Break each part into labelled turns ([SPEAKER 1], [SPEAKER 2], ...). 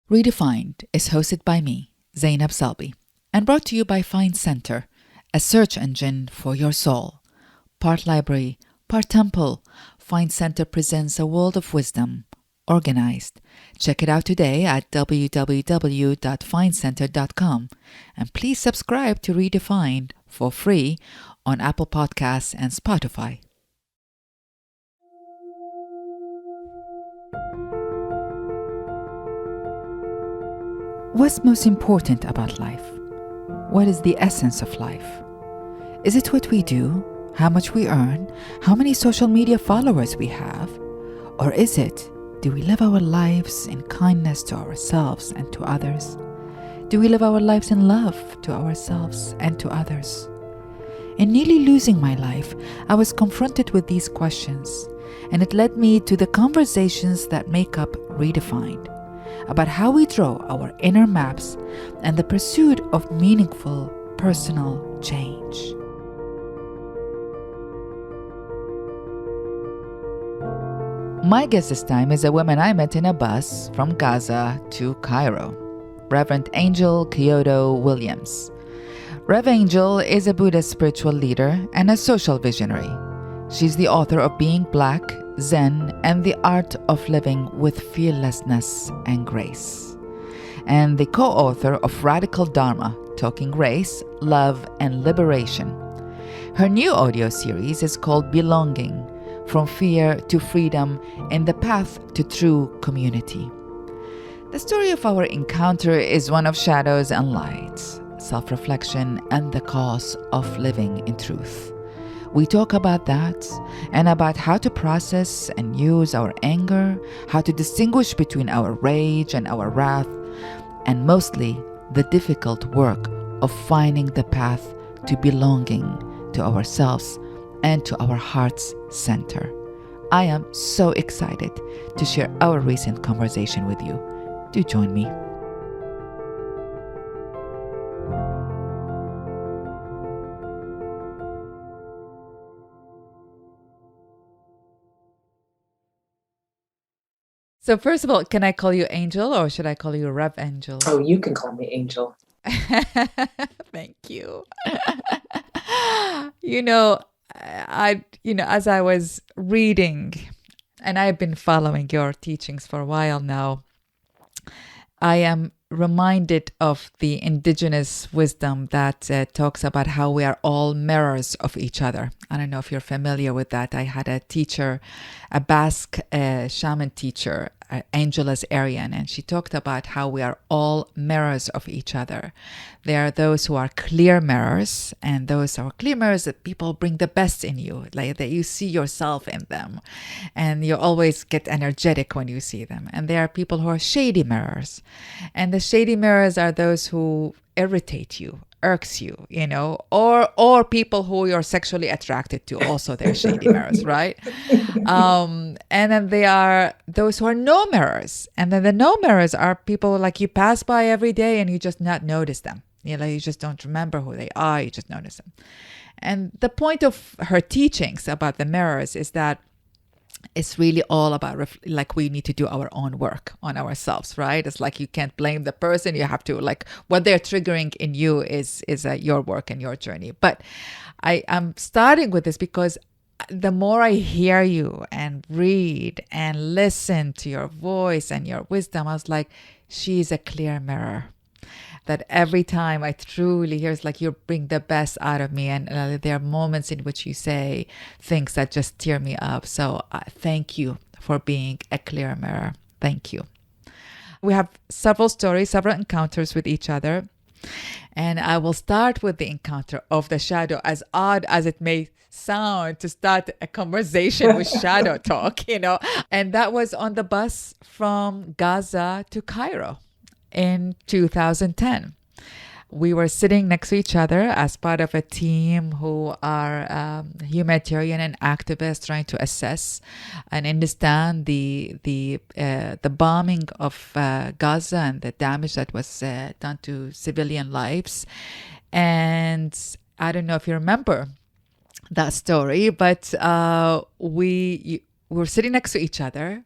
[SPEAKER 1] Redefined is hosted by me, Zainab Salbi, and brought to you by Find Center, a search engine for your soul. Part library, part temple, Find Center presents a world of wisdom, organized. Check it out today at www.findcenter.com, and please subscribe to Redefined for free on Apple Podcasts and Spotify. What's most important about life? What is the essence of life? Is it what we do, how much we earn, how many social media followers we have? Or is it, do we live our lives in kindness to ourselves and to others? Do we live our lives in love to ourselves and to others? In nearly losing my life, I was confronted with these questions, and it led me to the conversations that make up Redefined, about how we draw our inner maps and the pursuit of meaningful personal change. My guest this time is a woman I met in a bus from Gaza to Cairo, Reverend Angel Kyodo Williams. Rev Angel is a Buddhist spiritual leader and a social visionary. She's the author of Being Black, Zen, and the Art of Living with Fearlessness and Grace, and the co-author of Radical Dharma, Talking Race, Love, and Liberation. Her new audio series is called Belonging, From Fear to Freedom in the Path to True Community. The story of our encounter is one of shadows and lights, self-reflection, and the cause of living in truth. We talk about that and about how to process and use our anger, how to distinguish between our rage and our wrath, and mostly the difficult work of finding the path to belonging to ourselves and to our heart's center. I am so excited to share our recent conversation with you. Do join me. So first of all, can I call you Angel or should I call you Rev Angel?
[SPEAKER 2] Oh, you can call me Angel.
[SPEAKER 1] Thank you. As I was reading, and I've been following your teachings for a while now, I am reminded of the indigenous wisdom that talks about how we are all mirrors of each other. I don't know if you're familiar with that. I had a teacher, a Basque shaman teacher, Angela's Aryan, and she talked about how we are all mirrors of each other. There are those who are clear mirrors, and those are clear mirrors that people bring the best in you, like that you see yourself in them, and you always get energetic when you see them. And there are people who are shady mirrors, and the shady mirrors are those who irritate you, irks you, or people who you're sexually attracted to, also they're shady mirrors, right? And then they are those who are no mirrors. And then the no mirrors are people like you pass by every day and you just not notice them. You just don't remember who they are, you just notice them. And the point of her teachings about the mirrors is that it's really all about we need to do our own work on ourselves, right? It's like you can't blame the person. You have to what they're triggering in you is your work and your journey. But I'm starting with this because the more I hear you and read and listen to your voice and your wisdom, I was like, she's a clear mirror. That every time I truly hear, it's like you bring the best out of me. And there are moments in which you say things that just tear me up. So thank you for being a clear mirror. Thank you. We have several stories, several encounters with each other. And I will start with the encounter of the shadow, as odd as it may sound to start a conversation with shadow talk, And that was on the bus from Gaza to Cairo in 2010. We were sitting next to each other as part of a team who are humanitarian and activists trying to assess and understand the bombing of Gaza and the damage that was done to civilian lives. And I don't know if you remember that story, but we were sitting next to each other.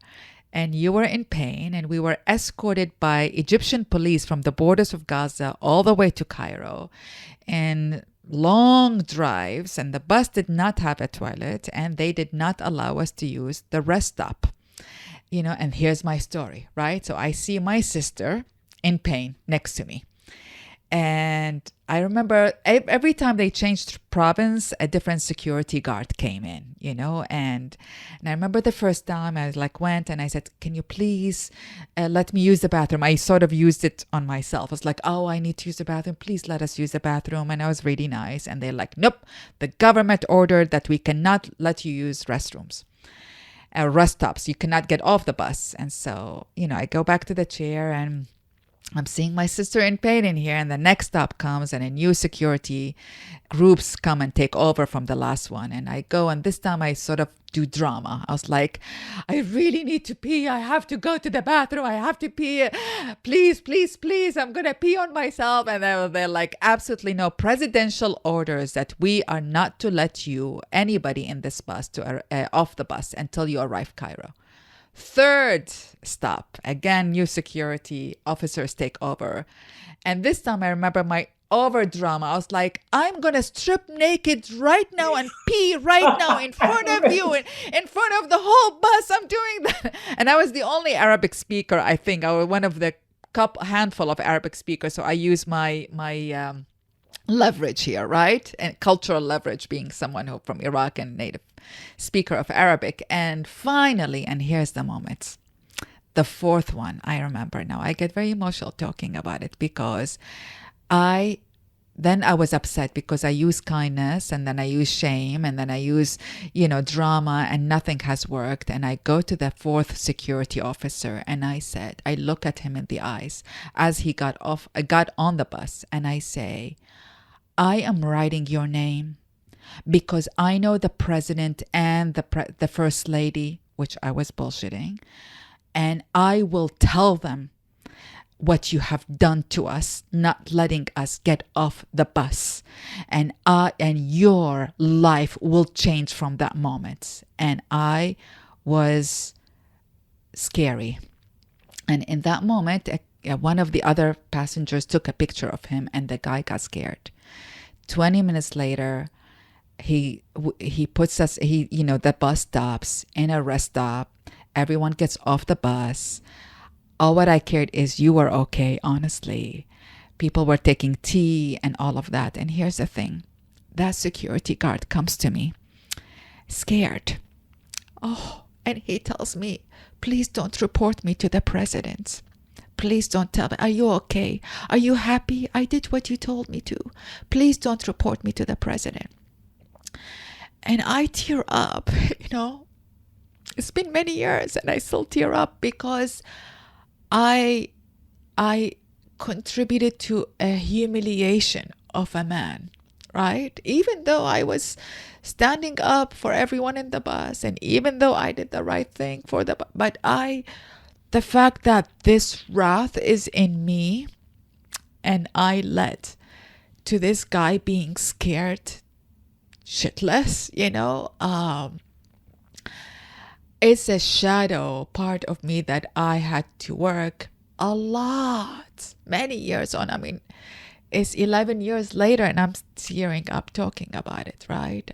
[SPEAKER 1] and you were in pain, and we were escorted by Egyptian police from the borders of Gaza all the way to Cairo, and long drives, and the bus did not have a toilet, and they did not allow us to use the rest stop. And here's my story, right? So I see my sister in pain next to me. And I remember every time they changed province, a different security guard came in, and I remember the first time I went and I said, can you please let me use the bathroom? I sort of used it on myself. I was like, oh, I need to use the bathroom. Please let us use the bathroom. And I was really nice. And they're like, nope, the government ordered that we cannot let you use restrooms. Rest stops. You cannot get off the bus. And so, I go back to the chair and I'm seeing my sister in pain in here, and the next stop comes and a new security groups come and take over from the last one. And I go, and this time I sort of do drama. I was like, I really need to pee. I have to go to the bathroom. I have to pee. Please, please, please. I'm going to pee on myself. And they're like, absolutely no presidential orders that we are not to let anybody in this bus off the bus until you arrive Cairo. Third stop, again, new security officers take over. And this time I remember my over drama. I was like, I'm going to strip naked right now and pee right now in front of you, in front of the whole bus. I'm doing that. And I was the only Arabic speaker, I think. I was one of the handful of Arabic speakers. So I use my leverage here, right? And cultural leverage, being someone who from Iraq and native speaker of Arabic. And finally, and here's the moment, the fourth one, I remember now. I get very emotional talking about it because I was upset because I use kindness, and then I use shame, and then I use, drama, and nothing has worked. And I go to the fourth security officer and I look at him in the eyes as he got on the bus, and I say, I am writing your name because I know the president and the first lady, which I was bullshitting, and I will tell them what you have done to us, not letting us get off the bus. And your life will change from that moment. And I was scary. And in that moment, one of the other passengers took a picture of him, and the guy got scared. 20 minutes later, he puts us, the bus stops in a rest stop. Everyone gets off the bus. All what I cared is you were okay, honestly. People were taking tea and all of that. And here's the thing. That security guard comes to me, scared. Oh, and he tells me, please don't report me to the president. Please don't tell me. Are you okay? Are you happy? I did what you told me to. Please don't report me to the president. And I tear up, It's been many years and I still tear up because I contributed to a humiliation of a man, right? Even though I was standing up for everyone in the bus, and even though I did the right thing the fact that this wrath is in me, and I led to this guy being scared shitless, it's a shadow part of me that I had to work a lot, many years on. I mean, it's 11 years later and I'm tearing up talking about it, right?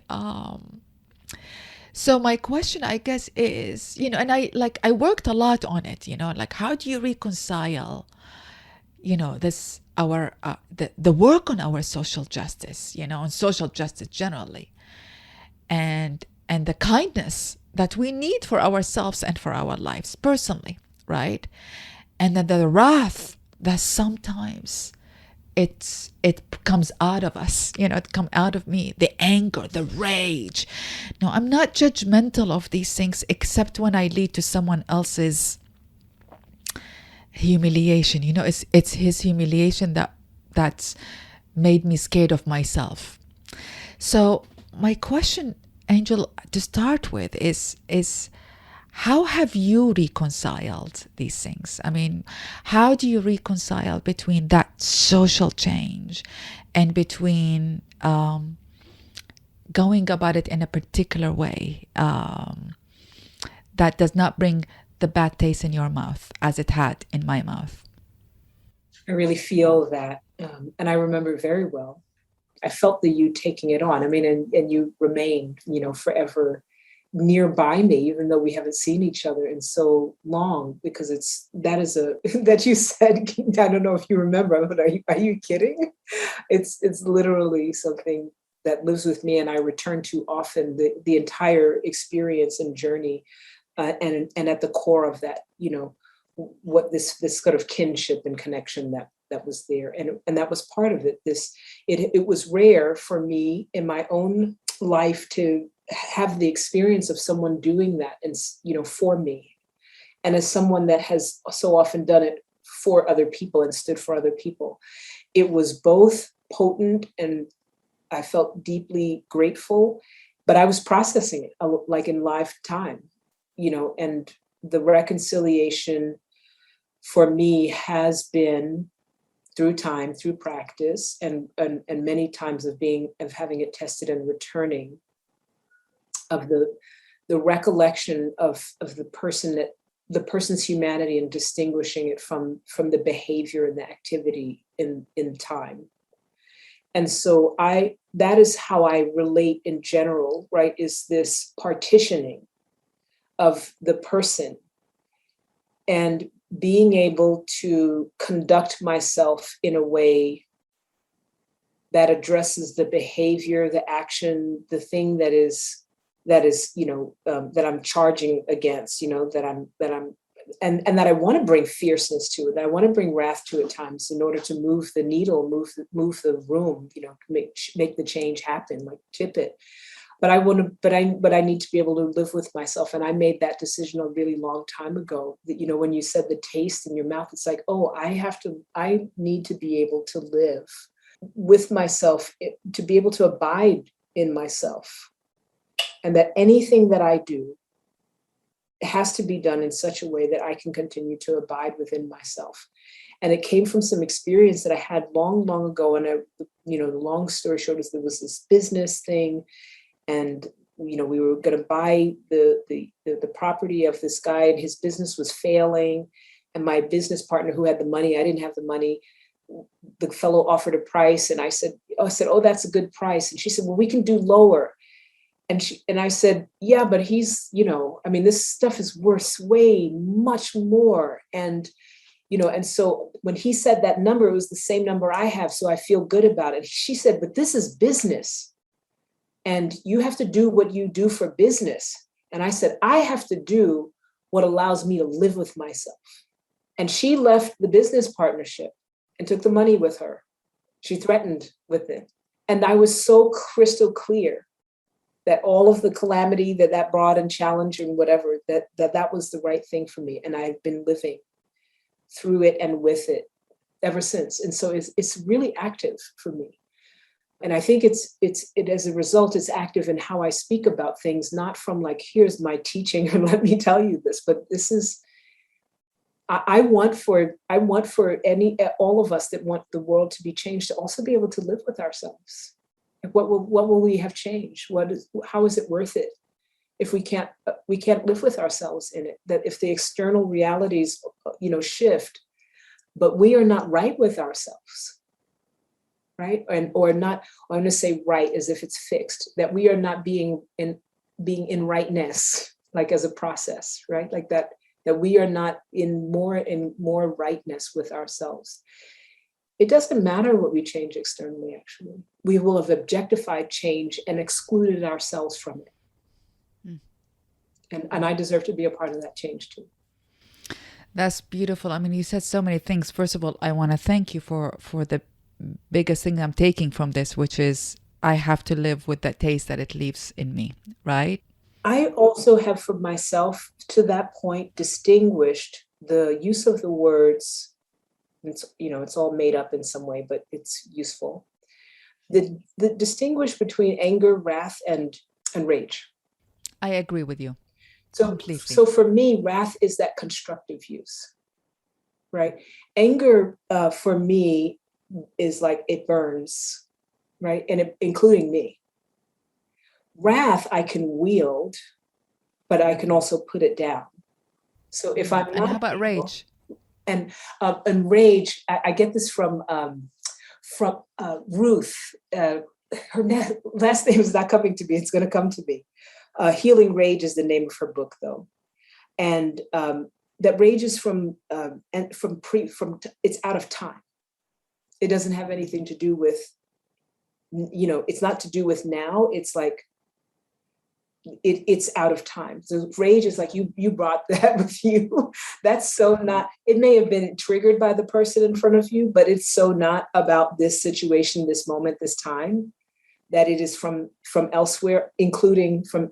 [SPEAKER 1] So my question, I guess, is, and I worked a lot on it, how do you reconcile, this, the work on our social justice, on social justice generally, and the kindness that we need for ourselves and for our lives personally, right? And then the wrath that sometimes it comes out of us, it comes out of me, the anger, the rage. No, I'm not judgmental of these things except when I lead to someone else's humiliation. It's his humiliation that's made me scared of myself. So my question, Angel, to start with is how have you reconciled these things? I mean, how do you reconcile between that social change and between going about it in a particular way that does not bring the bad taste in your mouth as it had in my mouth.
[SPEAKER 2] I really feel that. And I remember very well, I felt the you taking it on. I mean, and you remained, forever nearby me, even though we haven't seen each other in so long, because that you said, I don't know if you remember, but are you kidding? It's literally something that lives with me, and I return to often. The entire experience and journey, and at the core of that, what this sort of kinship and connection that was there, and that was part of it. It was rare for me in my own life to have the experience of someone doing that, and for me, and as someone that has so often done it for other people and stood for other people, it was both potent, and I felt deeply grateful, but I was processing it like in live time, and the reconciliation for me has been through time, through practice, and many times of having it tested and returning, of the recollection of the person's humanity, and distinguishing it from the behavior and the activity in time. And so that is how I relate in general, right? Is this partitioning of the person, and being able to conduct myself in a way that addresses the behavior, the action, the thing that is that I'm charging against, and that I want to bring fierceness to it, that I want to bring wrath to at times, in order to move the needle, move the room, make the change happen, like tip it. But I need to be able to live with myself. And I made that decision a really long time ago, that, when you said the taste in your mouth, it's like, oh, I need to be able to live with myself, to be able to abide in myself. And that anything that I do has to be done in such a way that I can continue to abide within myself. And it came from some experience that I had long, long ago. And the long story short is, there was this business thing, and we were going to buy the property of this guy, and his business was failing. And my business partner, who had the money, I didn't have the money. The fellow offered a price, and I said, oh, that's a good price. And she said, well, we can do lower. And I said, yeah, but he's, this stuff is worth way much more. And, and so when he said that number, it was the same number I have. So I feel good about it. She said, but this is business, and you have to do what you do for business. And I said, I have to do what allows me to live with myself. And she left the business partnership and took the money with her. She threatened with it. And I was so crystal clear that all of the calamity that brought, and challenge and whatever, that was the right thing for me. And I've been living through it and with it ever since. And so it's really active for me. And I think it as a result, it's active in how I speak about things, not from like, here's my teaching and let me tell you this, but this is, I want for all of us that want the world to be changed, to also be able to live with ourselves. What will we have changed? How is it worth it if we can't live with ourselves in it? That if the external realities, shift, but we are not right with ourselves, right? I'm going to say right as if it's fixed, that we are not being in rightness, like as a process, right? Like that we are not in more rightness with ourselves. It doesn't matter what we change externally, actually. We will have objectified change and excluded ourselves from it. And I deserve to be a part of that change too.
[SPEAKER 1] That's beautiful. I mean, you said so many things. First of all, I want to thank you for the biggest thing I'm taking from this, which is I have to live with that taste that it leaves in me, right?
[SPEAKER 2] I also have, for myself, to that point, distinguished the use of the words. It's all made up in some way, but it's useful. The distinguish between anger, wrath, and rage.
[SPEAKER 1] I agree with you.
[SPEAKER 2] Completely. So for me, wrath is that constructive use, right? Anger for me is like it burns, right? And including me. Wrath I can wield, but I can also put it down. So if I'm
[SPEAKER 1] And how
[SPEAKER 2] not
[SPEAKER 1] about
[SPEAKER 2] able,
[SPEAKER 1] rage?
[SPEAKER 2] and rage, I get this from Ruth. Her last name is not coming to me. It's going to come to me. Healing Rage is the name of her book, though, and that rage is from it's out of time. It doesn't have anything to do with, it's not to do with now. It's like it's out of time. So rage is like you brought that with you. That's so not, it may have been triggered by the person in front of you, but it's so not about this situation, this moment, this time, that it is from elsewhere, including from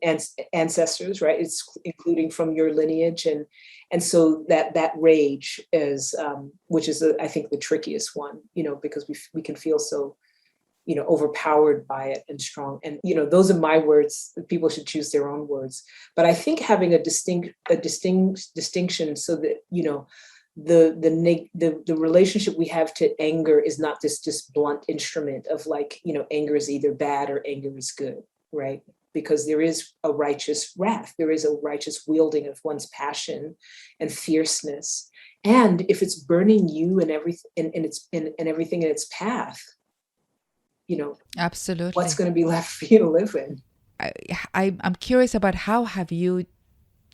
[SPEAKER 2] ancestors, right? It's including from your lineage. And so that rage is, which is, I think, the trickiest one, because we can feel so, overpowered by it and strong. And, those are my words. People should choose their own words. But I think having a distinction so that, the relationship we have to anger is not this blunt instrument of like, anger is either bad or anger is good, right? Because there is a righteous wrath. There is a righteous wielding of one's passion and fierceness. And if it's burning you and everything and everything in its path, what's
[SPEAKER 1] Absolutely.
[SPEAKER 2] going to be left for you to live in?
[SPEAKER 1] I'm curious about how have you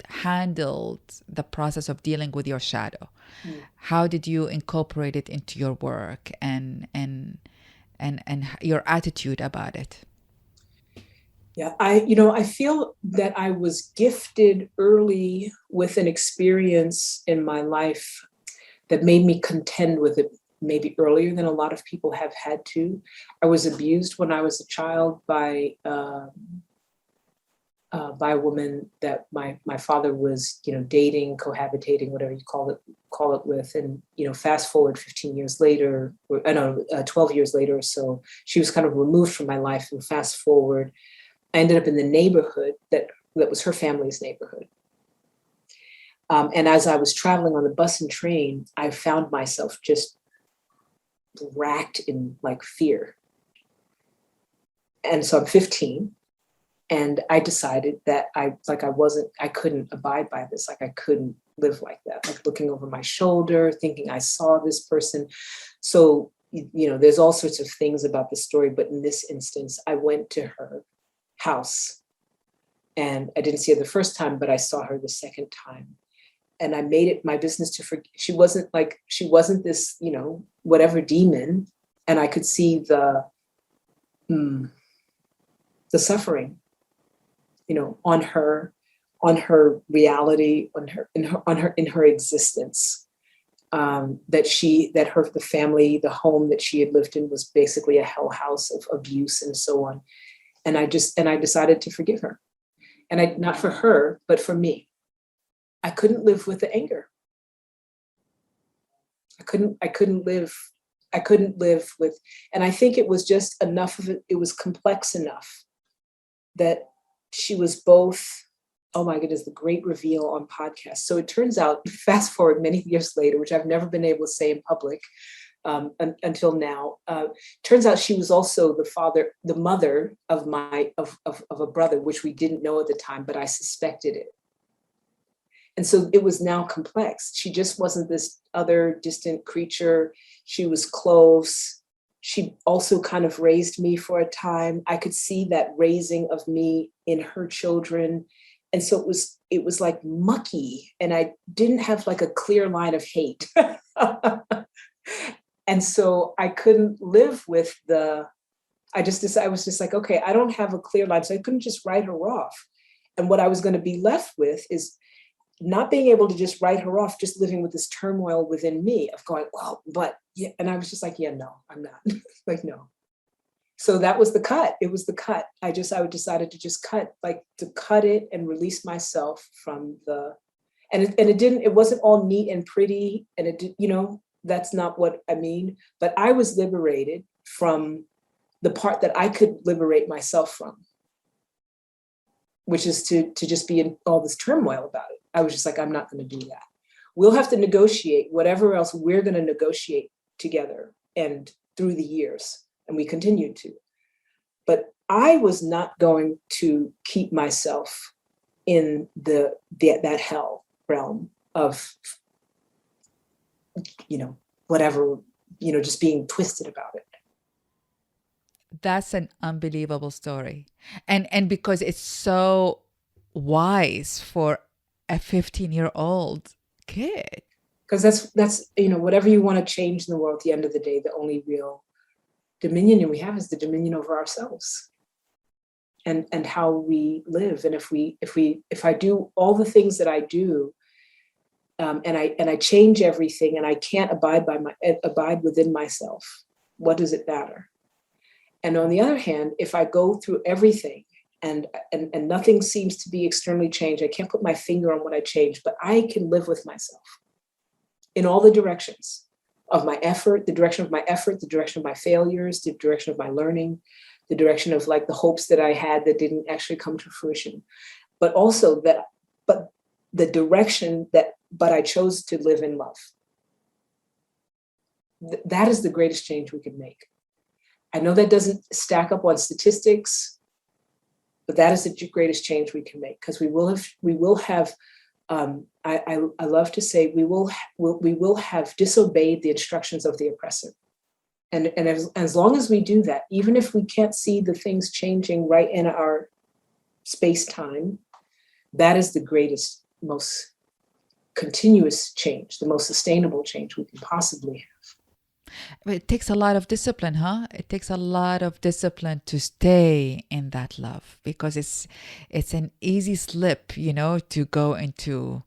[SPEAKER 1] handled the process of dealing with your shadow?
[SPEAKER 2] Mm.
[SPEAKER 1] How did you incorporate it into your work and your attitude about it?
[SPEAKER 2] Yeah, I feel that I was gifted early with an experience in my life that made me contend with it maybe earlier than a lot of people have had to. I was abused when I was a child by a woman that my father was, dating, cohabitating, whatever you call it with. And, fast forward 15 years later, 12 years later or so, she was kind of removed from my life. And fast forward, I ended up in the neighborhood that was her family's neighborhood. And as I was traveling on the bus and train, I found myself just racked in like fear. And so I'm 15. And I decided that I couldn't abide by this. Like I couldn't live like that, like looking over my shoulder, thinking I saw this person. So, there's all sorts of things about the story. But in this instance, I went to her house and I didn't see her the first time, but I saw her the second time. And I made it my business to forget. She wasn't this, whatever demon. And I could see the suffering, on her reality, in her existence, the family, the home that she had lived in was basically a hell house of abuse and so on. And I decided to forgive her, and not for her, but for me. I couldn't live with the anger. I couldn't live with, and I think it was just enough of it. It was complex enough that she was both, oh my goodness, the great reveal on podcasts. So it turns out, fast forward many years later, which I've never been able to say in public until now, turns out she was also the mother of a brother, which we didn't know at the time, but I suspected it. And so it was now complex. She just wasn't this other distant creature. She was close. She also kind of raised me for a time. I could see that raising of me in her children. And so it was like mucky, and I didn't have like a clear line of hate. And so I couldn't live with I was just like, okay, I don't have a clear line. So I couldn't just write her off. And what I was going to be left with is not being able to just write her off, just living with this turmoil within me of going, well, but yeah. And I was just like, yeah, no, I'm not. Like, no. So that was the cut. It was the cut. I decided to just cut it and release myself from it wasn't all neat and pretty. And it did, that's not what I mean, but I was liberated from the part that I could liberate myself from, which is to just be in all this turmoil about it. I was just like, I'm not going to do that. We'll have to negotiate whatever else we're going to negotiate together and through the years. And we continued to. But I was not going to keep myself in that hell realm. of, whatever, just being twisted about it.
[SPEAKER 1] That's an unbelievable story. And because it's so wise for a 15-year-old kid.
[SPEAKER 2] Because that's whatever you want to change in the world, at the end of the day, the only real dominion we have is the dominion over ourselves and how we live. And if I do all the things that I do, and I change everything, and I can't abide within myself, what does it matter? And on the other hand, if I go through everything and nothing seems to be externally changed, I can't put my finger on what I changed, but I can live with myself in all the directions of my effort, the direction of my failures, the direction of my learning, the direction of like the hopes that I had that didn't actually come to fruition, but also the direction but I chose to live in love. That is the greatest change we can make. I know that doesn't stack up on statistics, but that is the greatest change we can make, because we will have. I love to say we will have disobeyed the instructions of the oppressor, and as long as we do that, even if we can't see the things changing right in our space time, that is the greatest, most continuous change, the most sustainable change we can possibly have.
[SPEAKER 1] It takes a lot of discipline, huh? It takes a lot of discipline to stay in that love, because it's an easy slip, to go into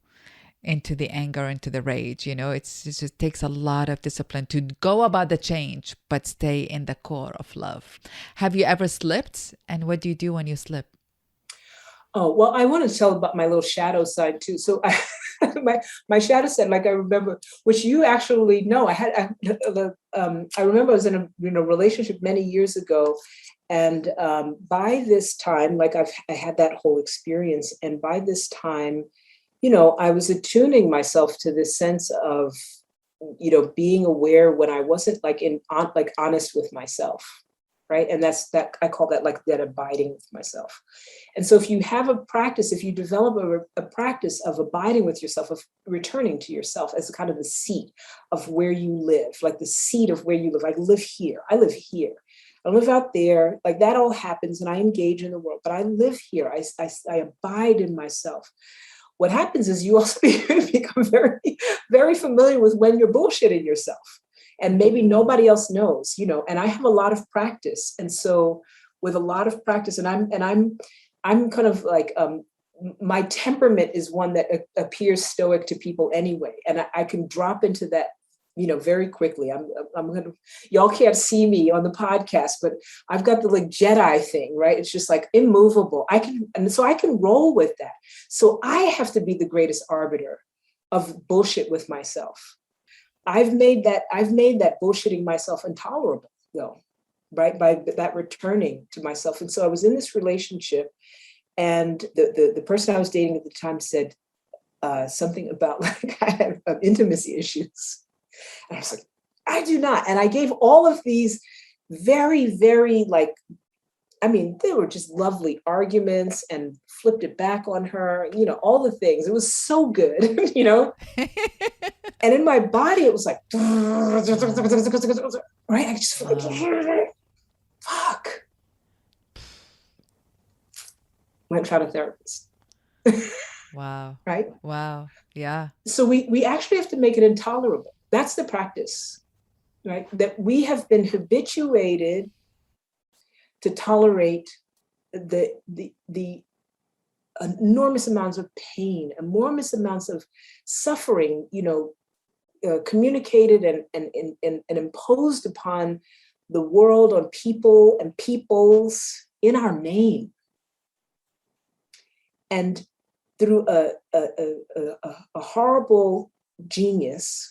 [SPEAKER 1] the anger, into the rage. It just takes a lot of discipline to go about the change, but stay in the core of love. Have you ever slipped? And what do you do when you slip?
[SPEAKER 2] Oh, well, I want to tell about my little shadow side too. So my shadow side, like I remember, which you actually know, I remember I was in a relationship many years ago. And by this time, like I had that whole experience. And by this time, I was attuning myself to this sense of, being aware when I wasn't honest with myself. Right. And that I call that like that abiding with myself. And so if you have a practice, if you develop a practice of abiding with yourself, of returning to yourself as kind of the seat of where you live, like the seat of where you live, I live here. I live here. I live out there. Like that all happens and I engage in the world, but I live here. I abide in myself. What happens is you also become very, very familiar with when you're bullshitting yourself. And maybe nobody else knows, and I have a lot of practice. And so with a lot of practice, and I'm kind of like, my temperament is one that appears stoic to people anyway. And I can drop into that, very quickly. Y'all can't see me on the podcast, but I've got the like Jedi thing, right? It's just like immovable. So I can roll with that. So I have to be the greatest arbiter of bullshit with myself. I've made that bullshitting myself intolerable, though, right? By that returning to myself. And so I was in this relationship, and the person I was dating at the time said something about like I have intimacy issues. And I was like, I do not. And I gave all of these very, very they were just lovely arguments, and flipped it back on her, all the things. It was so good, And in my body, it was like, right? I just feel like, fuck. Went and found a therapist.
[SPEAKER 1] Wow.
[SPEAKER 2] Right?
[SPEAKER 1] Wow. Yeah.
[SPEAKER 2] So we actually have to make it intolerable. That's the practice, right? That we have been habituated to tolerate the enormous amounts of pain, enormous amounts of suffering, communicated and imposed upon the world, on people and peoples in our name. And through a horrible genius,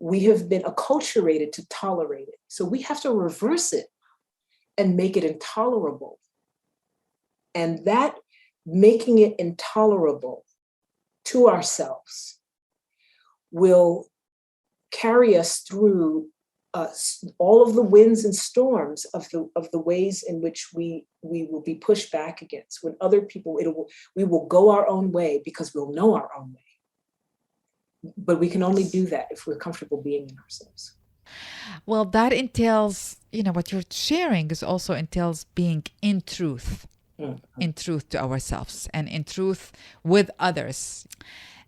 [SPEAKER 2] we have been acculturated to tolerate it. So we have to reverse it and make it intolerable. And that making it intolerable to ourselves will carry us through all of the winds and storms of the ways in which we will be pushed back against. When other people, we will go our own way because we'll know our own way. But we can only do that if we're comfortable being in ourselves.
[SPEAKER 1] Well, that entails, what you're sharing is also entails being
[SPEAKER 2] Mm-hmm.
[SPEAKER 1] in truth to ourselves and in truth with others.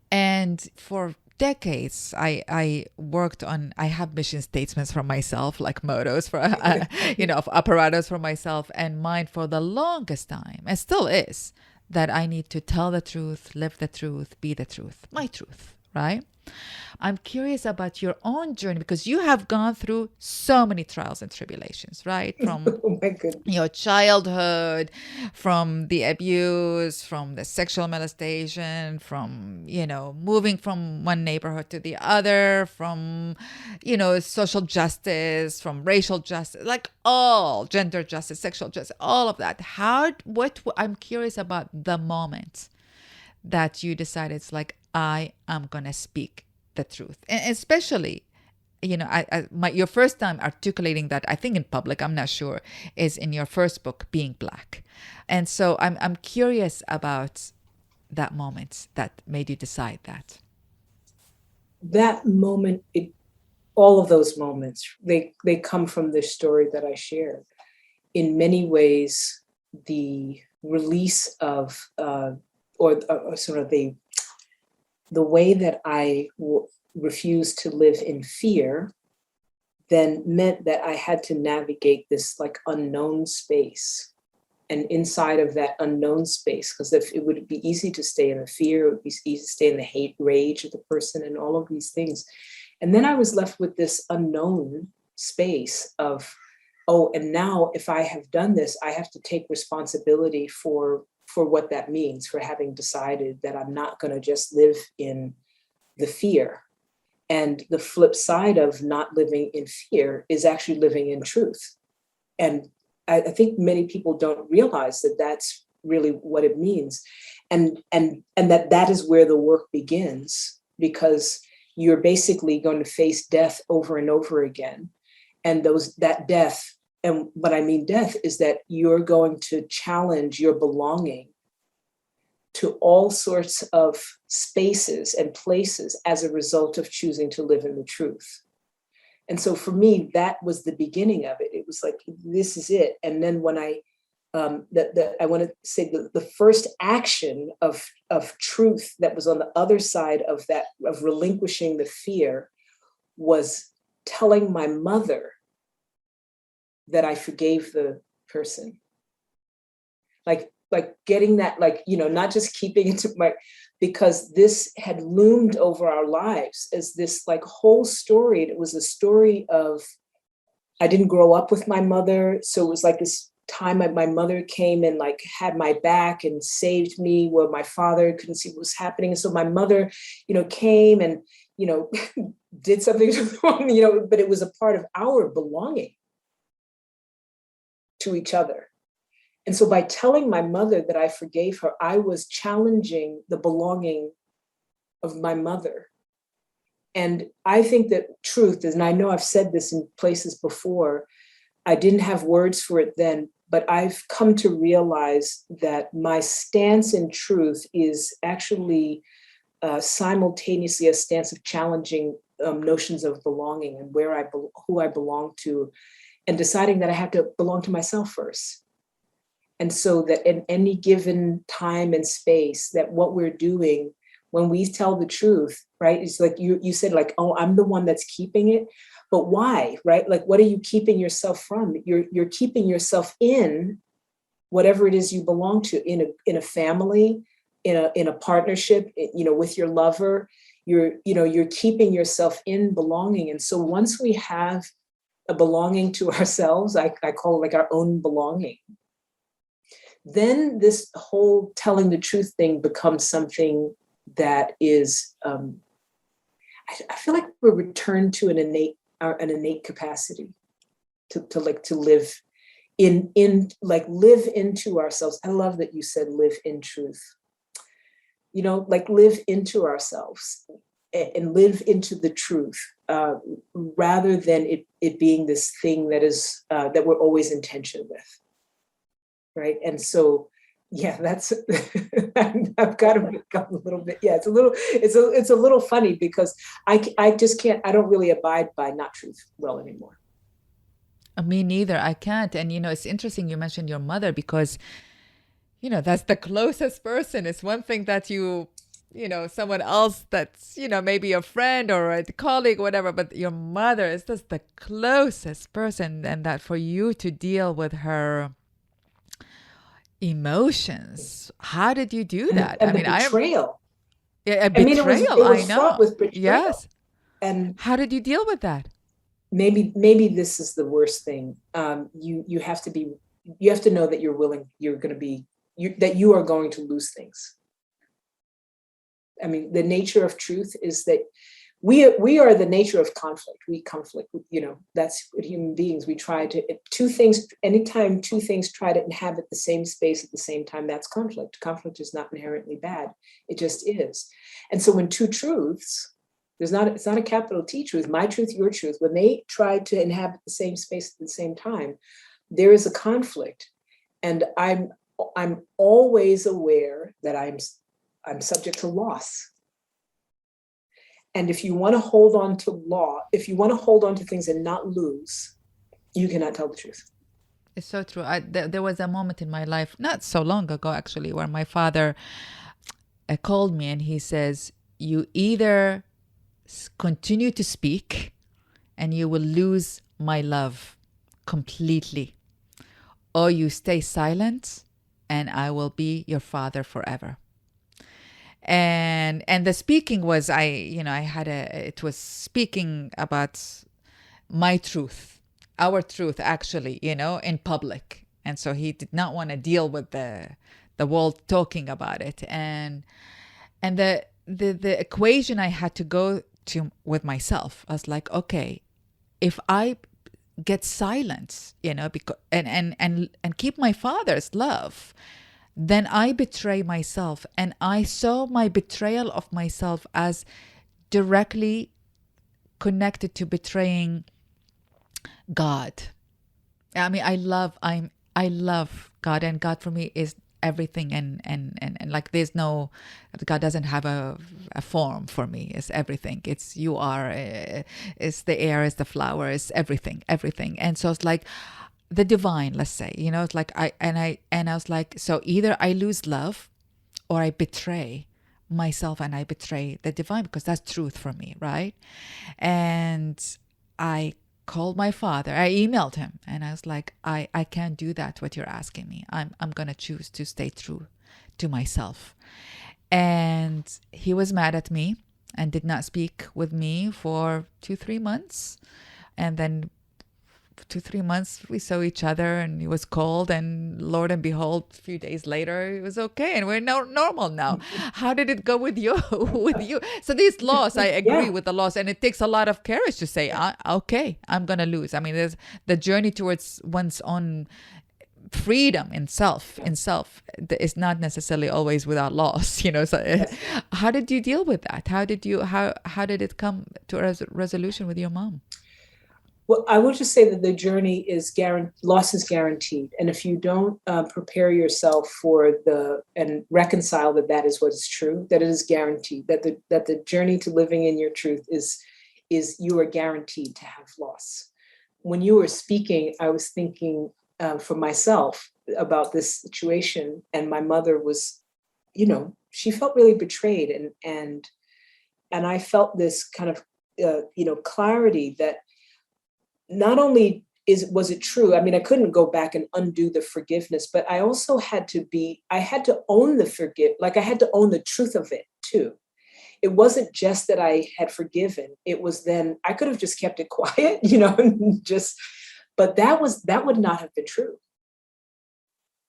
[SPEAKER 1] And for decades, I worked on, I have mission statements for myself, like mottos for, of apparatus for myself, and mine for the longest time, and still is, that I need to tell the truth, live the truth, be the truth, my truth, right? I'm curious about your own journey because you have gone through so many trials and tribulations, right? From
[SPEAKER 2] Oh my goodness.
[SPEAKER 1] your childhood, from the abuse, from the sexual molestation, from, moving from one neighborhood to the other, from, social justice, from racial justice, like all gender justice, sexual justice, all of that. I'm curious about the moment that you decided it's like, I am going to speak the truth. And especially, your first time articulating that, I think in public, I'm not sure, is in your first book, Being Black. And so I'm curious about that moment that made you decide that.
[SPEAKER 2] That moment, all of those moments, they come from this story that I shared. In many ways, the release of, or sort of the way that I refused to live in fear then meant that I had to navigate this like unknown space. And inside of that unknown space, because if it would be easy to stay in the fear, it would be easy to stay in the hate, rage of the person and all of these things. And then I was left with this unknown space of, oh, and now if I have done this, I have to take responsibility for what that means, for having decided that I'm not going to just live in the fear. And the flip side of not living in fear is actually living in truth. And I think many people don't realize that that's really what it means. And that is where the work begins, because you're basically going to face death over and over again. And that death, and what I mean death, is that you're going to challenge your belonging to all sorts of spaces and places as a result of choosing to live in the truth. And so for me, that was the beginning of it. It was like, this is it. And then when I want to say the first action of truth that was on the other side of that, of relinquishing the fear, was telling my mother that I forgave the person. Like getting that, not just keeping it to because this had loomed over our lives as this like whole story. It was a story of, I didn't grow up with my mother. So it was like this time my mother came and like had my back and saved me where my father couldn't see what was happening. And so my mother, came and, did something wrong, but it was a part of our belonging to each other. And so by telling my mother that I forgave her, I was challenging the belonging of my mother. And I think that truth is, and I know I've said this in places before, I didn't have words for it then, but I've come to realize that my stance in truth is actually simultaneously a stance of challenging notions of belonging and who I belong to, and deciding that I have to belong to myself first. And so that in any given time and space, that what we're doing when we tell the truth, right? It's like you said, like, oh, I'm the one that's keeping it. But why, right? Like, what are you keeping yourself from? You're keeping yourself in whatever it is you belong to, in a family, in a partnership, with your lover. You're keeping yourself in belonging. And so once we have a belonging to ourselves, I call it like our own belonging, then this whole telling the truth thing becomes something that is, I feel like we're returned to an innate capacity to live live into ourselves. I love that you said live in truth. Live into ourselves and live into the truth, rather than it being this thing that is that we're always in tension with. Right. And so yeah, that's I've got to become a little bit. Yeah, it's a little funny because I just can't. I don't really abide by not truth well anymore.
[SPEAKER 1] Me neither. I can't. And it's interesting you mentioned your mother because that's the closest person. It's one thing that someone else that's, maybe a friend or a colleague, whatever, but your mother is just the closest person. And that for you to deal with her emotions, how did you do that? I
[SPEAKER 2] And the
[SPEAKER 1] mean,
[SPEAKER 2] betrayal.
[SPEAKER 1] a
[SPEAKER 2] I mean, it was
[SPEAKER 1] betrayal,
[SPEAKER 2] it
[SPEAKER 1] I
[SPEAKER 2] was fraught
[SPEAKER 1] know.
[SPEAKER 2] with betrayal.
[SPEAKER 1] Yes.
[SPEAKER 2] And
[SPEAKER 1] How did you deal with that?
[SPEAKER 2] maybe this is the worst thing. You have to be, you have to know that you're going to be, that you are going to lose things. I mean, the nature of truth is that we are the nature of conflict. We conflict, that's what human beings, we try to, anytime two things try to inhabit the same space at the same time, that's conflict. Conflict is not inherently bad. It just is. And so when two truths, it's not a capital T truth, my truth, your truth, when they try to inhabit the same space at the same time, there is a conflict. And I'm always aware that I'm subject to loss. And if you want to hold on to if you want to hold on to things and not lose, you cannot tell the truth.
[SPEAKER 1] It's so true. There was a moment in my life, not so long ago actually, where my father called me and he says, you either continue to speak and you will lose my love completely, or you stay silent and I will be your father forever. And the speaking was, it was speaking about my truth, our truth actually, in public. And so he did not want to deal with the world talking about it. And the equation I had to go to with myself, I was like, okay, if I get silence, because and keep my father's love, then I betray myself. And I saw my betrayal of myself as directly connected to betraying God. I mean, I love God, and God for me is everything. And like, there's no, God doesn't have a form for me. It's everything. It's, you are, it's the air, it's the flower, it's everything. And so it's like the divine, let's say, it's like I was like, so either I lose love or I betray myself and I betray the divine, because that's truth for me, right? And I called my father. I emailed him and I was like, I can't do that, what you're asking me. I'm going to choose to stay true to myself. And he was mad at me and did not speak with me for 2-3 months. And then 2-3 months we saw each other and it was cold, and Lord and behold, a few days later it was okay and we're normal now. How did it go with you? So this loss, I agree
[SPEAKER 2] Yeah.
[SPEAKER 1] with the loss, and it takes a lot of courage to say, okay, I'm gonna lose. I mean, there's the journey towards one's own freedom in self is not necessarily always without loss. So
[SPEAKER 2] Yes.
[SPEAKER 1] how did you deal with that? How did it come to a resolution with your mom?
[SPEAKER 2] Well, I will just say that the journey is loss is guaranteed. And if you don't prepare yourself and reconcile that is what is true, that it is guaranteed, that the journey to living in your truth is you are guaranteed to have loss. When you were speaking, I was thinking for myself about this situation, and my mother was, she felt really betrayed, and I felt this kind of clarity that not only was it true, I mean, I couldn't go back and undo the forgiveness, but I also had to own like I had to own the truth of it too. It wasn't just that I had forgiven, it was then I could have just kept it quiet, and but that would not have been true.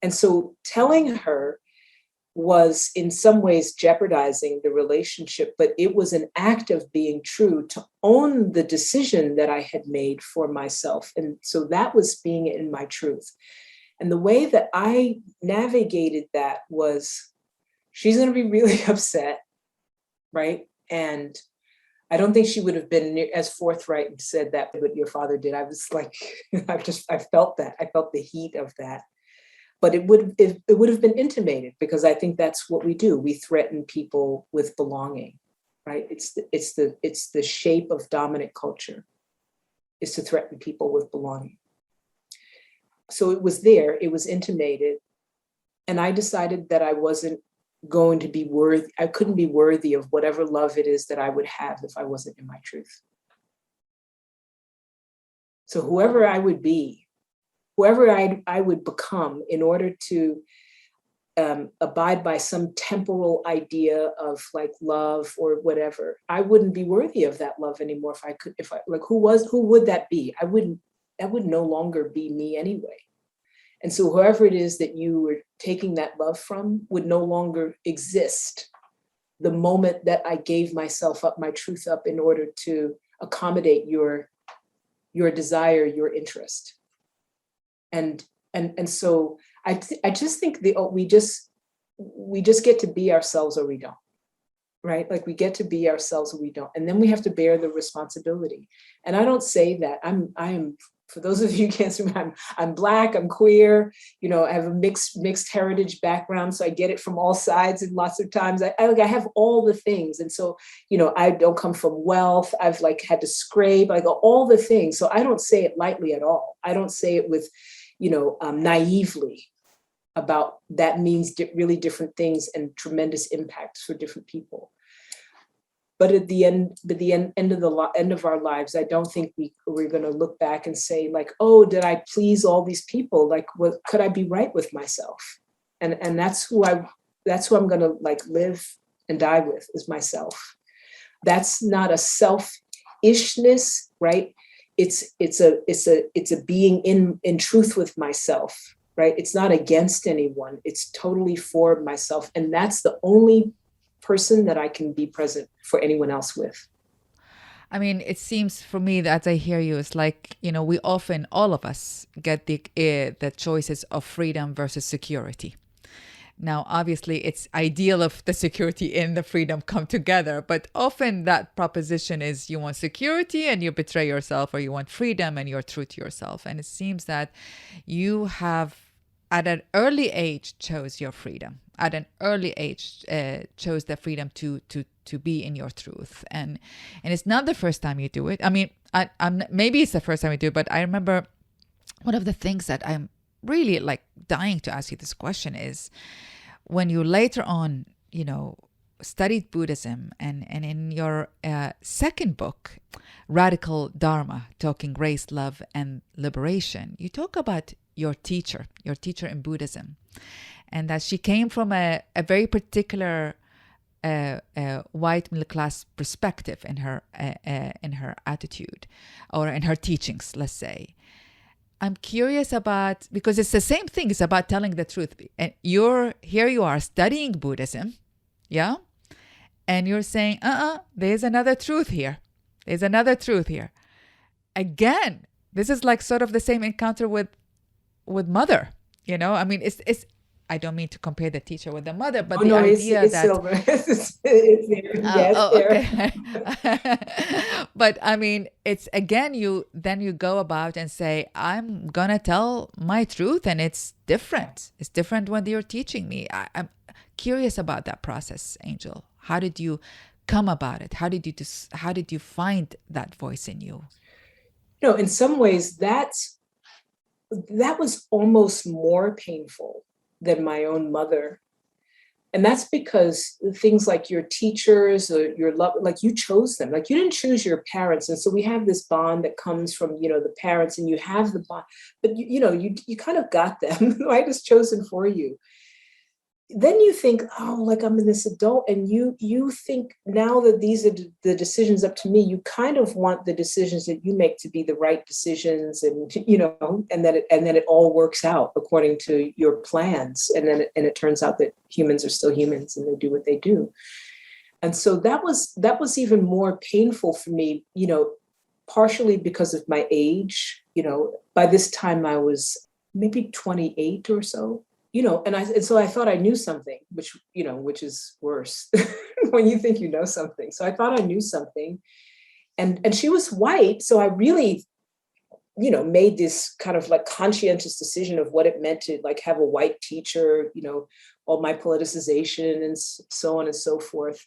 [SPEAKER 2] And so telling her was in some ways jeopardizing the relationship, but it was an act of being true to own the decision that I had made for myself. And so that was being in my truth. And the way that I navigated that was, she's going to be really upset, right? And I don't think she would have been as forthright and said that, but your father did. I was like, I felt that. I felt the heat of that. but it would have been intimated, because I think that's what we do. We threaten people with belonging, right? It's the shape of dominant culture, is to threaten people with belonging. So it was there, it was intimated, and I decided that I wasn't going to be worthy. I couldn't be worthy of whatever love it is that I would have if I wasn't in my truth. So whoever I would be, whoever I would become in order to abide by some temporal idea of like love or whatever, I wouldn't be worthy of that love anymore. If I like, who would that be? That would no longer be me anyway. And so whoever it is that you were taking that love from would no longer exist the moment that I gave myself up, my truth up, in order to accommodate your desire, your interest. And so I just think we just get to be ourselves, or we don't, right? Like, we get to be ourselves, or we don't, and then we have to bear the responsibility. And I don't say that I am. For those of you who can't see me, I'm Black, I'm queer, I have a mixed heritage background, so I get it from all sides, and lots of times I have all the things. And so, I don't come from wealth. I've like had to scrape, like all the things. So I don't say it lightly at all. I don't say it with, naively about that means really different things and tremendous impacts for different people. But at the end of our lives, I don't think we're going to look back and say like, oh, did I please all these people? Like, what could I be right with myself? And that's who I'm going to like live and die with, is myself. That's not a selfishness, right? It's a being in truth with myself, right? It's not against anyone. It's totally for myself, and that's the only person that I can be present for anyone else with.
[SPEAKER 1] I mean, it seems for me that, as I hear you, it's like, we often, all of us, get the choices of freedom versus security. Now, obviously, it's ideal if the security and the freedom come together, but often that proposition is you want security and you betray yourself, or you want freedom and you're true to yourself. And it seems that you have, at an early age, chose your freedom. At an early age, chose the freedom to be in your truth. And it's not the first time you do it. I mean, I'm maybe it's the first time you do it, but I remember one of the things that I'm really like dying to ask you this question is, when you later on, studied Buddhism, and in your second book, Radical Dharma, Talking Race, Love, and Liberation, you talk about your teacher in Buddhism, and that she came from a very particular white middle class perspective in her attitude, or in her teachings, let's say. I'm curious about, because it's the same thing, it's about telling the truth. And you are studying Buddhism, yeah? And you're saying, there's another truth here. There's another truth here. Again, this is like sort of the same encounter with mother, I mean, it's I don't mean to compare the teacher with the mother, but idea
[SPEAKER 2] it's
[SPEAKER 1] that
[SPEAKER 2] silver. it's there. Yes,
[SPEAKER 1] okay. But I mean, it's again, you go about and say, I'm gonna tell my truth, and it's different. It's different when you're teaching me. I'm curious about that process, Angel. How did you come about it? How did you find that voice in you?
[SPEAKER 2] In some ways, that was almost more painful than my own mother. And that's because things like your teachers or your love, like you chose them, like you didn't choose your parents. And so we have this bond that comes from, the parents, and you have the bond, but you kind of got them, right? It's chosen for you. Then you think, oh, like I'm this adult, and you think now that these are the decisions up to me, you kind of want the decisions that you make to be the right decisions, and and then it all works out according to your plans, and then it turns out that humans are still humans and they do what they do. And so that was even more painful for me, partially because of my age. By this time I was maybe 28 or so. And so I thought I knew something, which is worse when you think you know something. So I thought I knew something, and she was white. So I really, made this kind of like conscientious decision of what it meant to like have a white teacher, all my politicization and so on and so forth.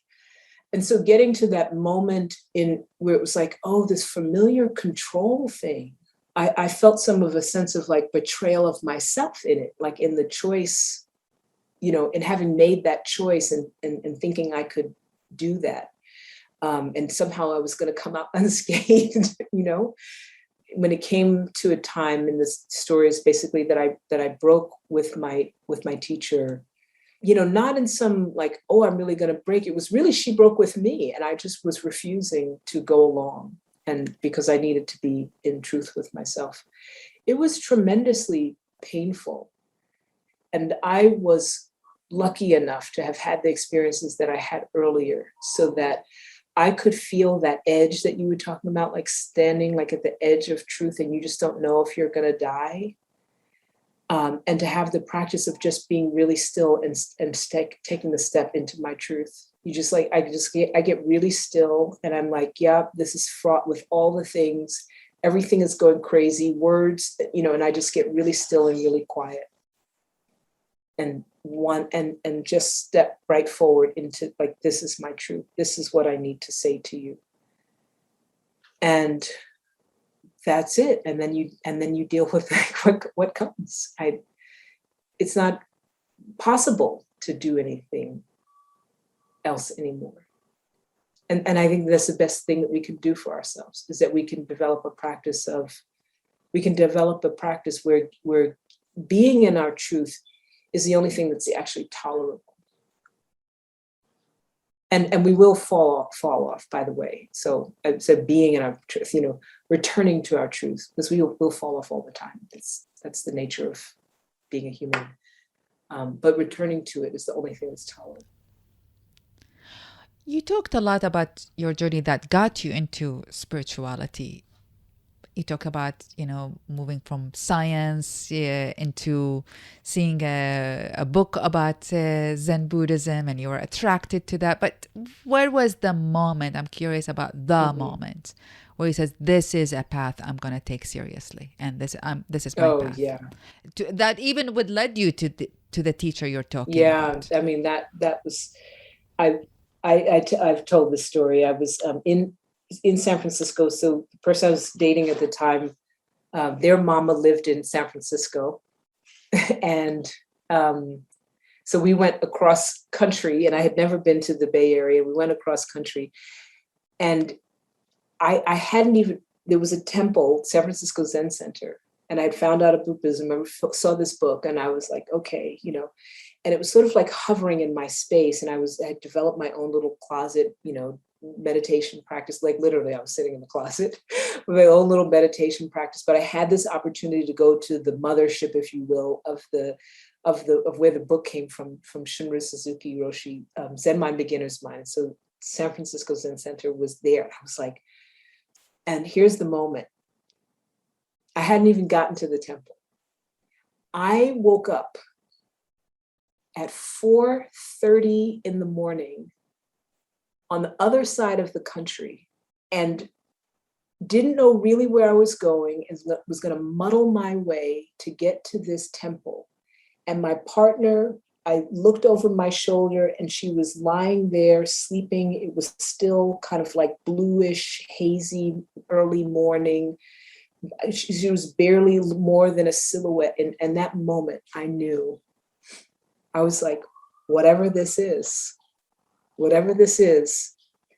[SPEAKER 2] And so getting to that moment in where it was like, oh, this familiar control thing, I felt some of a sense of like betrayal of myself in it, like in the choice, in having made that choice and thinking I could do that. And somehow I was going to come out unscathed, when it came to a time in the stories basically that I broke with my teacher, not in some like, oh, I'm really going to break. It was really, she broke with me and I just was refusing to go along. And because I needed to be in truth with myself, it was tremendously painful. And I was lucky enough to have had the experiences that I had earlier so that I could feel that edge that you were talking about, like standing like at the edge of truth and you just don't know if you're going to die. And to have the practice of just being really still and taking the step into my truth. You just like, I get really still and I'm like, yeah, this is fraught with all the things. Everything is going crazy, words, and I just get really still and really quiet. And just step right forward into like, this is my truth. This is what I need to say to you. And that's it. And then you deal with what comes. It's not possible to do anything else anymore. And I think that's the best thing that we can do for ourselves is that we can develop a practice where being in our truth is the only thing that's actually tolerable. And we will fall off, by the way. So I said being in our truth, returning to our truth, because we'll fall off all the time. That's the nature of being a human. But returning to it is the only thing that's tolerable.
[SPEAKER 1] You talked a lot about your journey that got you into spirituality. You talk about, moving from science into seeing a book about Zen Buddhism and you were attracted to that. But where was the moment? I'm curious about the moment where he says, this is a path I'm going to take seriously. And this is my path.
[SPEAKER 2] Yeah.
[SPEAKER 1] That even would lead you to the teacher you're talking about.
[SPEAKER 2] Yeah. I mean, that was, I've told this story. I was in San Francisco. So the person I was dating at the time, their mama lived in San Francisco. And so we went across country and I had never been to the Bay Area. We went across country and I hadn't even, there was a temple, San Francisco Zen Center. And I'd found out about Buddhism. I saw this book and I was like, okay, and it was sort of like hovering in my space. And I developed my own little closet, meditation practice. Like literally I was sitting in the closet with my own little meditation practice, but I had this opportunity to go to the mothership, if you will, of where the book came from Shunryu Suzuki Roshi, Zen Mind, Beginner's Mind. So San Francisco Zen Center was there. I was like, and here's the moment. I hadn't even gotten to the temple. I woke up at 4:30 in the morning on the other side of the country and didn't know really where I was going and was going to muddle my way to get to this temple. And my partner, I looked over my shoulder and she was lying there sleeping. It was still kind of like bluish, hazy, early morning. She was barely more than a silhouette. And that moment I knew, I was like, whatever this is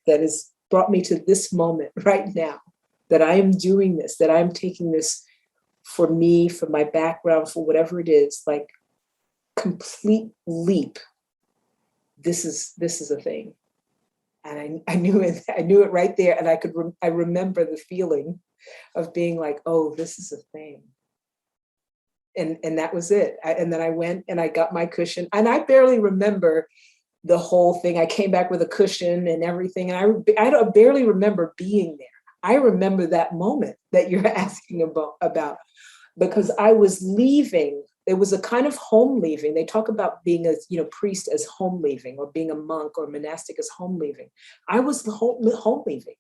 [SPEAKER 2] that has brought me to this moment right now, that I am doing this, that I'm taking this for me, for my background, for whatever it is, like complete leap. This is a thing. And I knew it right there. And I remember the feeling of being like, oh, this is a thing. And that was it. And then I went and I got my cushion and I barely remember the whole thing. I came back with a cushion and everything. And I barely remember being there. I remember that moment that you're asking about because I was leaving. There was a kind of home leaving. They talk about being a priest as home leaving or being a monk or monastic as home leaving. I was the home leaving.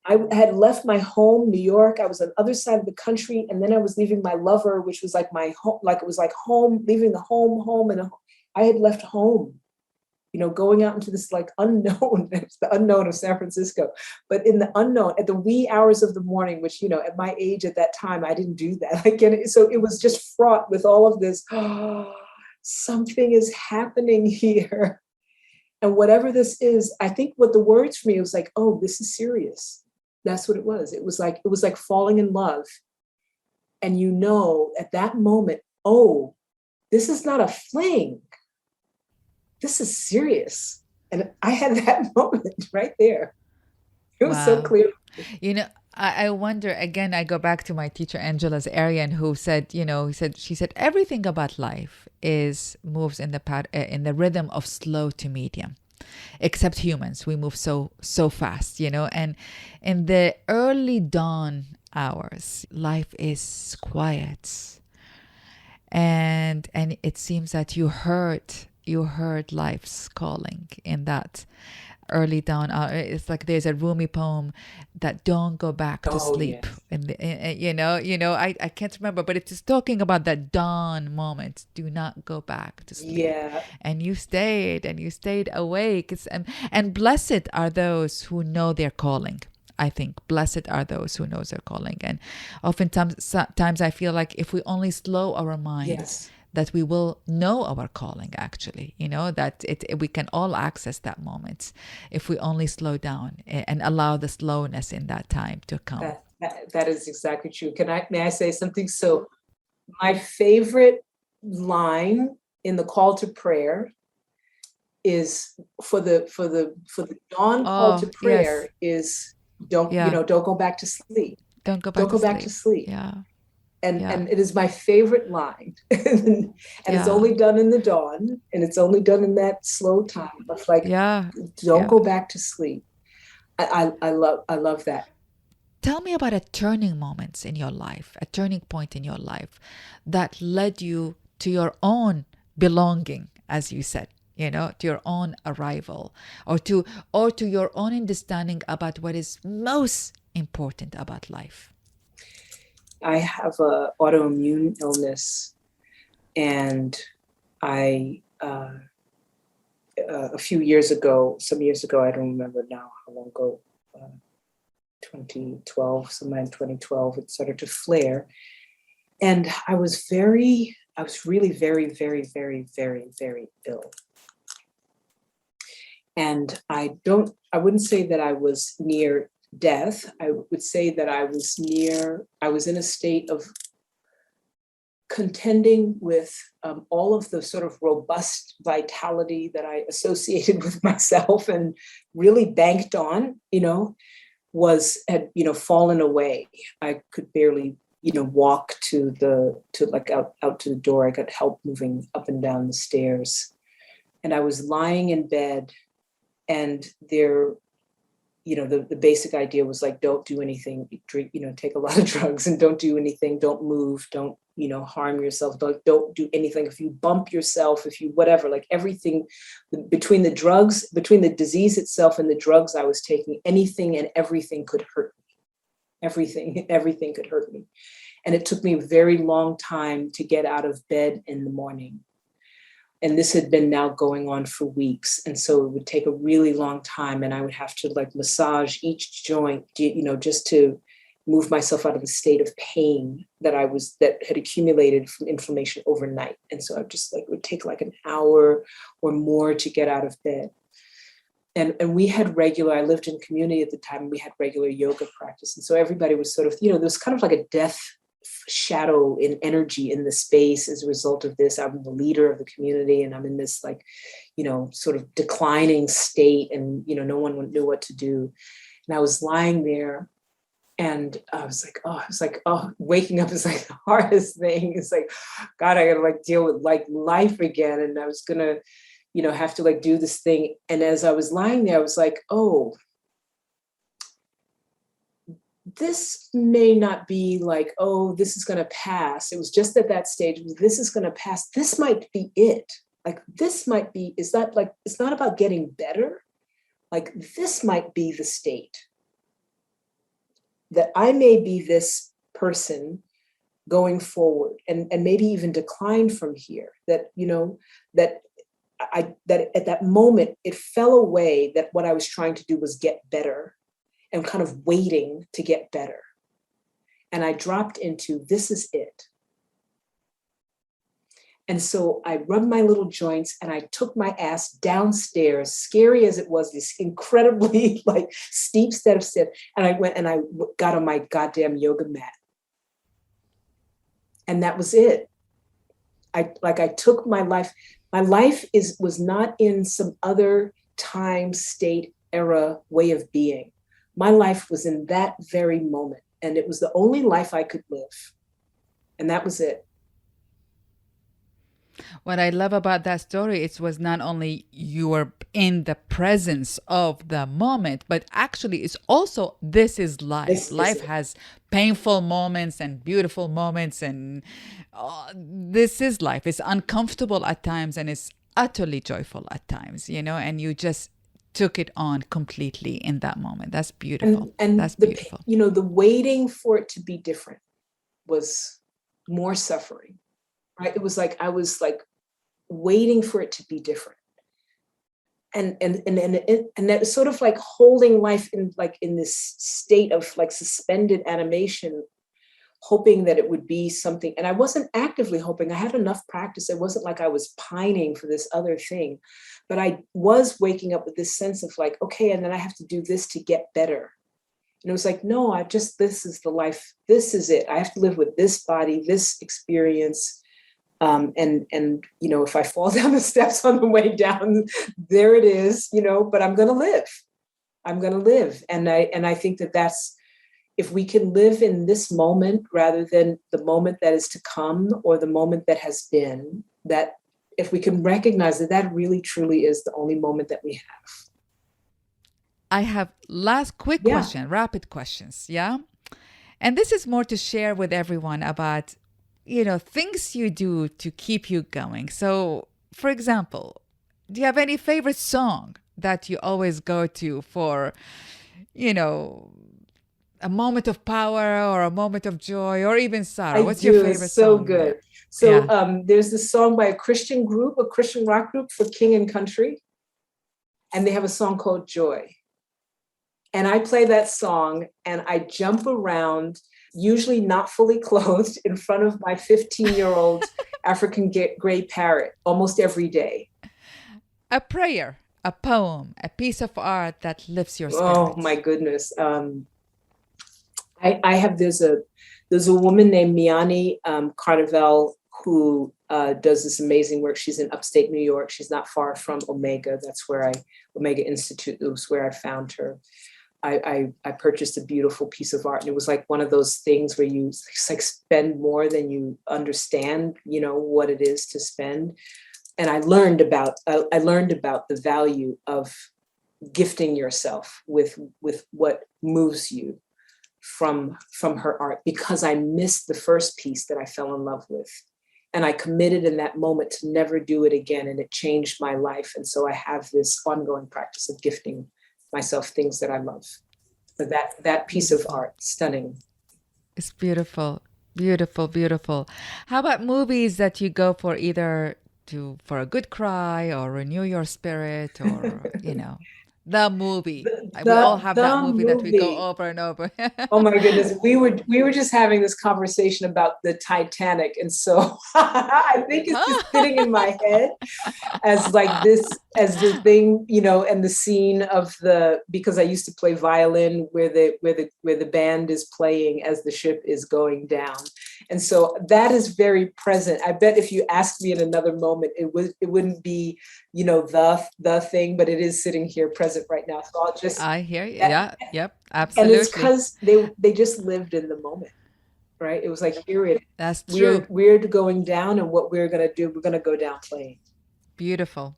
[SPEAKER 2] I had left my home, New York. I was on the other side of the country, and then I was leaving my lover, which was like my home, like it was like home, leaving the home, and I had left home, going out into this like unknown, it's the unknown of San Francisco, but in the unknown at the wee hours of the morning, which, at my age at that time, I didn't do that. So it was just fraught with all of this, oh, something is happening here. And whatever this is, I think what the words for me was like, oh, this is serious. That's what it was. It was like falling in love. And at that moment, oh, this is not a fling. This is serious. And I had that moment right there. It was so
[SPEAKER 1] Wow.
[SPEAKER 2] clear.
[SPEAKER 1] I wonder again, I go back to my teacher Angela's Arian, who said, she said everything about life moves in the rhythm of slow to medium, except humans. We move so fast, and in the early dawn hours, life is quiet. And it seems that you heard life's calling in that early dawn. It's like there's a Rumi poem that don't go back to sleep.
[SPEAKER 2] Yes.
[SPEAKER 1] And I can't remember, but it's talking about that dawn moment. Do not go back to sleep.
[SPEAKER 2] Yeah.
[SPEAKER 1] And you stayed awake. And blessed are those who know their calling. I think blessed are those who knows their calling. And sometimes I feel like if we only slow our minds,
[SPEAKER 2] Yes.
[SPEAKER 1] that we will know our calling, actually, that we can all access that moment if we only slow down and allow the slowness in that time to come.
[SPEAKER 2] That is exactly true. May I say something? So my favorite line in the call to prayer is for the dawn call to prayer is don't go back to sleep.
[SPEAKER 1] Don't go back to sleep. Yeah.
[SPEAKER 2] And it is my favorite line. And it's only done in the dawn, and it's only done in that slow time. But like, don't go back to sleep. I love that.
[SPEAKER 1] Tell me about a turning moment in your life, a turning point in your life that led you to your own belonging, as you said, to your own arrival, or to your own understanding about what is most important about life.
[SPEAKER 2] I have an autoimmune illness, and I, some years ago, I don't remember now how long ago, 2012, somewhere in 2012, it started to flare. And I was really very, very, very, very, very ill. And I wouldn't say that I was near death. I would say that I was in a state of contending with all of the sort of robust vitality that I associated with myself and really banked on, had fallen away. I could barely, walk out to the door. I got help moving up and down the stairs. And I was lying in bed, and there, the basic idea was like, don't do anything, drink, take a lot of drugs, and don't do anything, don't move, don't, harm yourself, don't do anything. If you bump yourself, if you whatever, like everything between the disease itself and the drugs I was taking, anything and everything could hurt me. Everything could hurt me. And it took me a very long time to get out of bed in the morning. And this had been now going on for weeks. And so it would take a really long time. And I would have to like massage each joint, just to move myself out of the state of pain that had accumulated from inflammation overnight. And so I just it would take like an hour or more to get out of bed. And we had I lived in community at the time, and we had regular yoga practice. And so everybody was sort of, there was kind of like a death shadow in energy in the space as a result of this. I'm the leader of the community, and I'm in this sort of declining state, and no one knew what to do. And I was lying there, and I was like, waking up is like the hardest thing. It's like, God, I gotta deal with life again. And I was gonna, have to do this thing. And as I was lying there, I was like, oh, this may not be oh, this is going to pass. It was just at that stage, this is going to pass. This might be it. This might be, it's not about getting better. This might be the state. that I may be this person going forward, and maybe even decline from here, that, that that at that moment it fell away, that what I was trying to do was get better and kind of waiting to get better. And I dropped into, this is it. And so I rubbed my little joints and I took my ass downstairs, scary as it was, this incredibly like steep set of steps. And I went and I got on my goddamn yoga mat. And that was it. I took my life. My life was not in some other time, state, era, way of being. My life was in that very moment. And it was the only life I could live. And that was it.
[SPEAKER 1] What I love about that story, it was not only you were in the presence of the moment, but actually it's also, this is life. Life has painful moments and beautiful moments, and this is life. It's uncomfortable at times and it's utterly joyful at times, and you just took it on completely in that moment. That's beautiful.
[SPEAKER 2] And
[SPEAKER 1] that's beautiful.
[SPEAKER 2] The waiting for it to be different was more suffering. Right? It was like I was like waiting for it to be different, and that was sort of like holding life in this state of like suspended animation, hoping that it would be something. And I wasn't actively hoping. I had enough practice. It wasn't like I was pining for this other thing, but I was waking up with this sense of like, okay, and then I have to do this to get better. And it was like, no, this is the life. This is it. I have to live with this body, this experience. And if I fall down the steps on the way down, there it is, but I'm going to live. I'm going to live. And I think that's, if we can live in this moment rather than the moment that is to come or the moment that has been, that if we can recognize that really truly is the only moment that we have.
[SPEAKER 1] I have last quick question, rapid questions. Yeah. And this is more to share with everyone about, things you do to keep you going. So, for example, do you have any favorite song that you always go to for, a moment of power or a moment of joy or even sorrow? What's your favorite
[SPEAKER 2] song? So
[SPEAKER 1] good.
[SPEAKER 2] There? So there's this song by a Christian rock group for King and Country. And they have a song called Joy. And I play that song and I jump around, usually not fully clothed, in front of my 15-year-old African gray parrot almost every day. A
[SPEAKER 1] prayer, a poem, a piece of art that lifts your spirit.
[SPEAKER 2] Oh my goodness. I have, there's a woman named Miani Carnival who does this amazing work. She's in upstate New York. She's not far from Omega. That's where Omega Institute was where I found her. I purchased a beautiful piece of art, and it was like one of those things where you like spend more than you understand, what it is to spend. And I learned about the value of gifting yourself with what moves you from her art, because I missed the first piece that I fell in love with. And I committed in that moment to never do it again. And it changed my life. And so I have this ongoing practice of gifting myself things that I love. But that piece of art, stunning.
[SPEAKER 1] It's beautiful, beautiful, beautiful. How about movies that you go for, either for a good cry or renew your spirit, or, the movie? We all have that movie that we go over and over.
[SPEAKER 2] Oh my goodness. We were just having this conversation about the Titanic. And so I think it's just sitting in my head as like this, as the thing, and the scene of because I used to play violin where the band is playing as the ship is going down. And so that is very present. I bet if you asked me in another moment, it wouldn't be, the thing, but it is sitting here present right now. So
[SPEAKER 1] I hear you. Yep, absolutely.
[SPEAKER 2] And it's because they just lived in the moment, right? It was like, here it is.
[SPEAKER 1] That's true.
[SPEAKER 2] We're going down, and what we're going to do, we're going to go down playing.
[SPEAKER 1] Beautiful.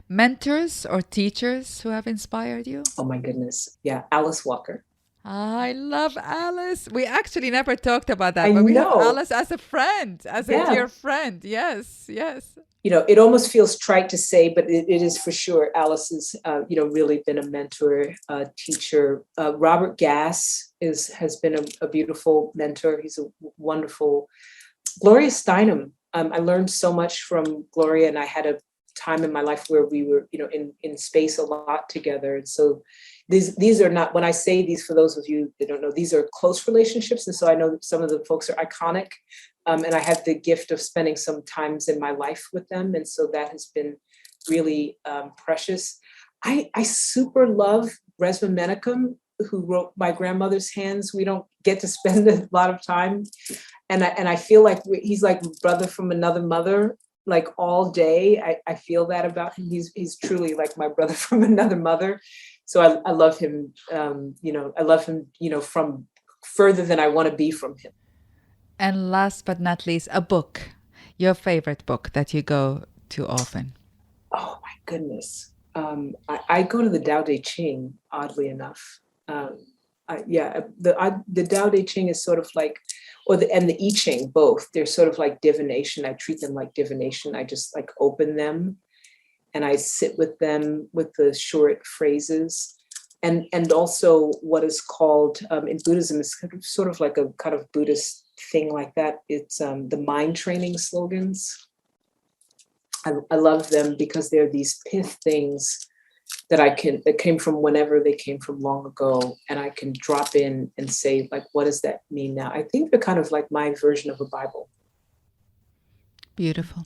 [SPEAKER 1] Mentors or teachers who have inspired you?
[SPEAKER 2] Oh my goodness. Yeah. Alice Walker.
[SPEAKER 1] I love Alice. We actually never talked about that, but we have Alice as a friend, as a dear friend. Yes, yes.
[SPEAKER 2] it almost feels trite to say, but it is for sure. Alice has, really been a mentor, teacher. Robert Gass has been a beautiful mentor. He's a wonderful. Gloria Steinem. I learned so much from Gloria, and I had a time in my life where we were, in space a lot together. And so these are not, when I say these, for those of you that don't know, these are close relationships. And so I know that some of the folks are iconic. And I had the gift of spending some times in my life with them. And so that has been really precious. I super love Resmaa Menakem, who wrote My Grandmother's Hands. We don't get to spend a lot of time. And I feel like he's like brother from another mother, like all day. I feel that about him. He's truly like my brother from another mother. So I love him, I love him, from further than I want to be from him.
[SPEAKER 1] And last but not least, a book, your favorite book that you go to often.
[SPEAKER 2] Oh my goodness. I go to the Tao Te Ching, oddly enough. The Tao Te Ching is sort of like, and the I Ching, both. They're sort of like divination. I treat them like divination. I just like open them and I sit with them with the short phrases. And also what is called in Buddhism is sort of like a kind of Buddhist thing like that. It's the mind training slogans. I love them because they're these pith things that came from whenever they came from long ago, and I can drop in and say, like, what does that mean now? I think they're kind of like my version of a Bible.
[SPEAKER 1] Beautiful.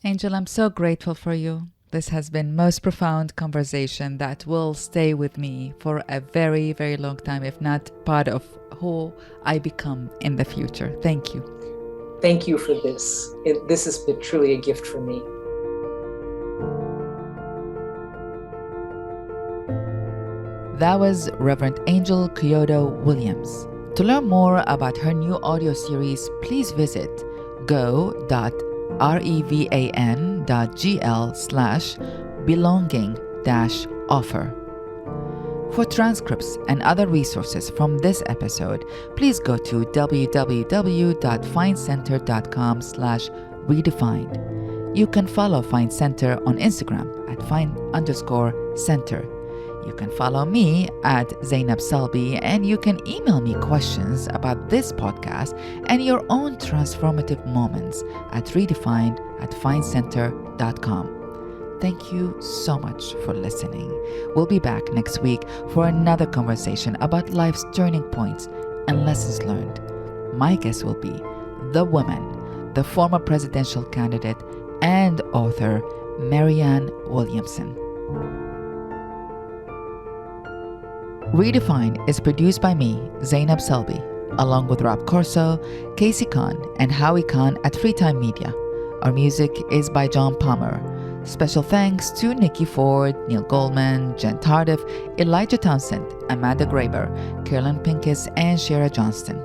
[SPEAKER 1] Angel, I'm so grateful for you. This has been most profound conversation that will stay with me for a very, very long time, if not part of who I become in the future. Thank you.
[SPEAKER 2] Thank you for this. This has been truly a gift for me.
[SPEAKER 1] That was Reverend Angel Kyodo Williams. To learn more about her new audio series, please visit go.revan.gl/belonging-offer. For transcripts and other resources from this episode, please go to www.findcenter.com/redefined. You can follow Find Center on Instagram at find_center. You can follow me at Zainab Salbi, and you can email me questions about this podcast and your own transformative moments at redefined@findcenter.com. Thank you so much for listening. We'll be back next week for another conversation about life's turning points and lessons learned. My guest will be the woman, the former presidential candidate and author, Marianne Williamson. Redefined is produced by me, Zainab Salbi, along with Rob Corso, Casey Khan, and Howie Khan at Freetime Media. Our music is by John Palmer. Special thanks to Nikki Ford, Neil Goldman, Jen Tardif, Elijah Townsend, Amanda Graber, Carolyn Pincus, and Shara Johnston.